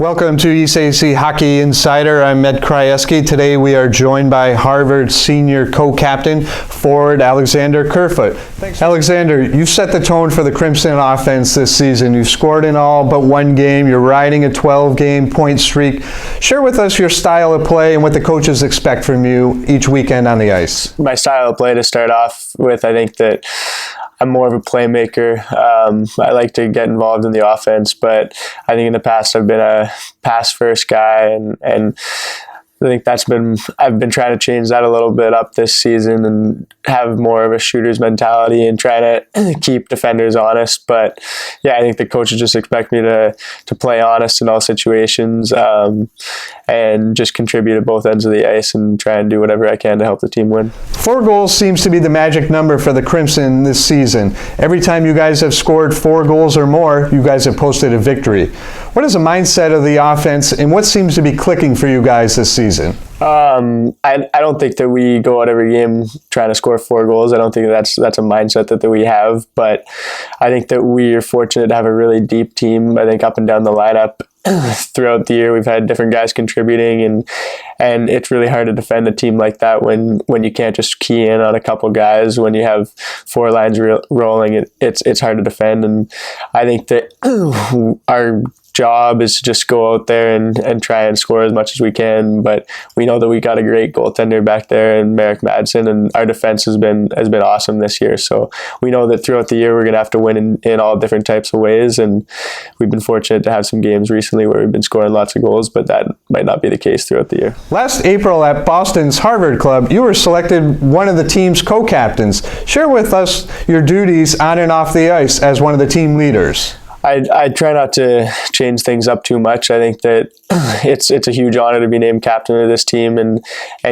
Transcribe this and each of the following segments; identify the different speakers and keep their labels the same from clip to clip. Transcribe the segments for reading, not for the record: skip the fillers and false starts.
Speaker 1: Welcome to ECAC Hockey Insider. I'm Ed Krajewski. Today we are joined by Harvard senior co-captain, forward Alexander Kerfoot. Thanks. Alexander, you set the tone for the Crimson offense this season. You've scored in all but one game. You're riding a 12-game point streak. Share with us your style of play and what the coaches expect from you each weekend on the ice.
Speaker 2: My style of play to start off with, I think that I'm more of a playmaker. I like to get involved in the offense, but I think in the past I've been a pass-first guy, and I think I've been trying to change that a little bit up this season and have more of a shooter's mentality and try to keep defenders honest. But yeah, I think the coaches just expect me to play honest in all situations, and just contribute at both ends of the ice and try and do whatever I can to help the team win.
Speaker 1: 4 goals seems to be the magic number for the Crimson this season. Every time you guys have scored 4 goals or more, you guys have posted a victory. What is the mindset of the offense, and what seems to be clicking for you guys this season?
Speaker 2: I don't think that we go out every game trying to score 4 goals. I don't think that's a mindset that we have, but I think that we are fortunate to have a really deep team. I think up and down the lineup throughout the year we've had different guys contributing, and it's really hard to defend a team like that when you can't just key in on a couple guys. When you have 4 lines rolling, it's hard to defend, and I think that our job is to just go out there and try and score as much as we can. But we know that we got a great goaltender back there in Merrick Madsen, and our defense has been awesome this year. So we know that throughout the year we're going to have to win in all different types of ways, and we've been fortunate to have some games recently where we've been scoring lots of goals, but that might not be the case throughout the year.
Speaker 1: Last April at Boston's Harvard Club, you were selected one of the team's co-captains. Share with us your duties on and off the ice as one of the team leaders.
Speaker 2: I try not to change things up too much. I think that it's a huge honor to be named captain of this team, and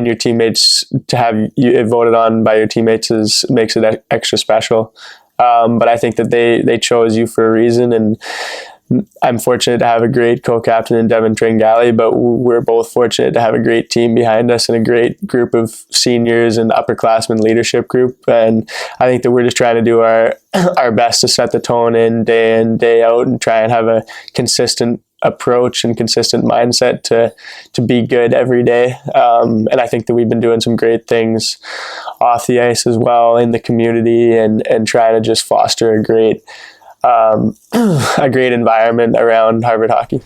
Speaker 2: your teammates, to have you voted on by your teammates makes it extra special. But I think that they chose you for a reason, and I'm fortunate to have a great co-captain in Devin Tringali, but we're both fortunate to have a great team behind us and a great group of seniors and upperclassmen leadership group. And I think that we're just trying to do our best to set the tone in, day out, and try and have a consistent approach and consistent mindset to be good every day. And I think that we've been doing some great things off the ice as well in the community, and trying to just foster a great environment around Harvard hockey.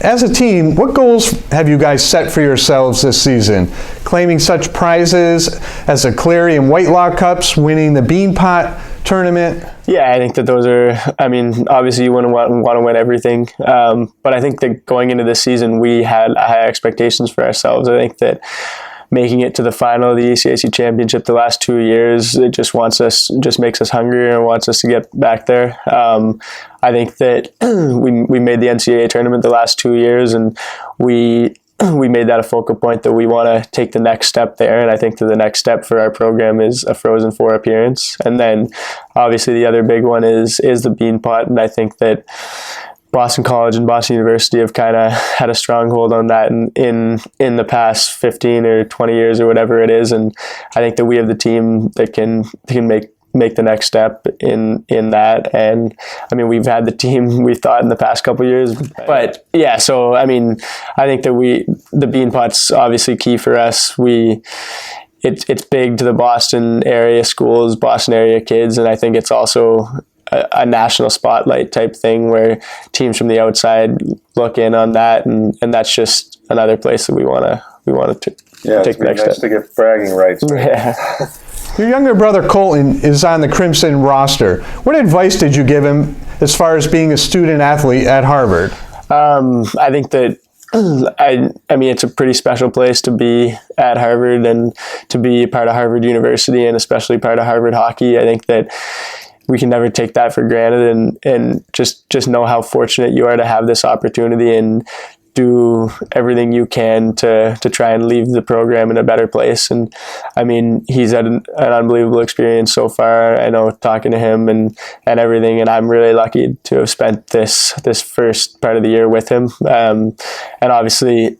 Speaker 1: As a team, what goals have you guys set for yourselves this season? Claiming such prizes as the Cleary and Whitelaw Cups, winning the Beanpot tournament?
Speaker 2: Yeah, I think that those are, obviously you wouldn't want to win everything, but I think that going into this season we had high expectations for ourselves. I think that making it to the final of the ECAC championship the last 2 years, it just makes us hungrier and wants us to get back there. I think that we made the NCAA tournament the last 2 years, and we made that a focal point that we want to take the next step there. And I think that the next step for our program is a Frozen Four appearance. And then obviously the other big one is the Beanpot, and I think that Boston College and Boston University have kind of had a stronghold on that in the past 15 or 20 years or whatever it is, and I think that we have the team that can make the next step in that. And we've had the team we thought in the past couple of years, but yeah, so I think that the Beanpot's obviously key for us. It's big to the Boston area schools, Boston area kids, and I think it's also a national spotlight type thing where teams from the outside look in on that, and that's just another place that we want to take the next step.
Speaker 3: To get bragging rights. Right?
Speaker 2: Yeah.
Speaker 1: Your younger brother Colton is on the Crimson roster. What advice did you give him as far as being a student athlete at Harvard?
Speaker 2: I think that it's a pretty special place to be at Harvard, and to be part of Harvard University, and especially part of Harvard hockey. I think that we can never take that for granted, and just know how fortunate you are to have this opportunity, and do everything you can to try and leave the program in a better place. And he's had an unbelievable experience so far. I know, talking to him and everything, and I'm really lucky to have spent this first part of the year with him. And obviously,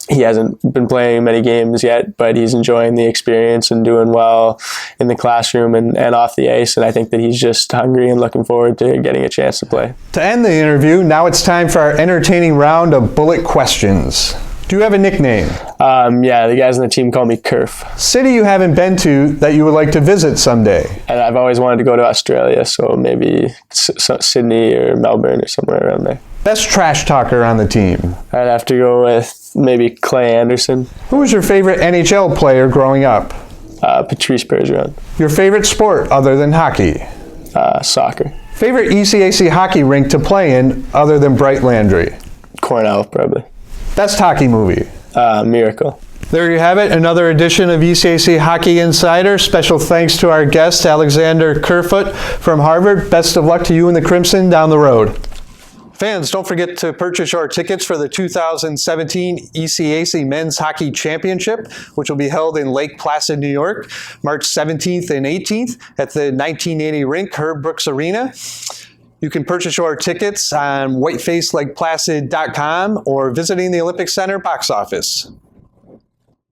Speaker 2: he hasn't been playing many games yet, but he's enjoying the experience and doing well in the classroom and off the ice. And I think that he's just hungry and looking forward to getting a chance to play.
Speaker 1: To end the interview, now it's time for our entertaining round of bullet questions. Do you have a nickname?
Speaker 2: Yeah, the guys on the team call me Kerf.
Speaker 1: City you haven't been to that you would like to visit someday?
Speaker 2: And I've always wanted to go to Australia, so maybe Sydney or Melbourne or somewhere around there.
Speaker 1: Best trash talker on the team?
Speaker 2: I'd have to go with maybe Clay Anderson.
Speaker 1: Who was your favorite NHL player growing up?
Speaker 2: Patrice Bergeron.
Speaker 1: Your favorite sport other than hockey?
Speaker 2: Soccer.
Speaker 1: Favorite ECAC hockey rink to play in other than Bright Landry?
Speaker 2: Cornell, probably.
Speaker 1: Best hockey movie?
Speaker 2: Miracle.
Speaker 1: There you have it, another edition of ECAC Hockey Insider. Special thanks to our guest, Alexander Kerfoot from Harvard. Best of luck to you and the Crimson down the road. Fans, don't forget to purchase your tickets for the 2017 ECAC Men's Hockey Championship, which will be held in Lake Placid, New York, March 17th and 18th at the 1980 rink, Herb Brooks Arena. You can purchase your tickets on whitefacelakeplacid.com or visiting the Olympic Center box office.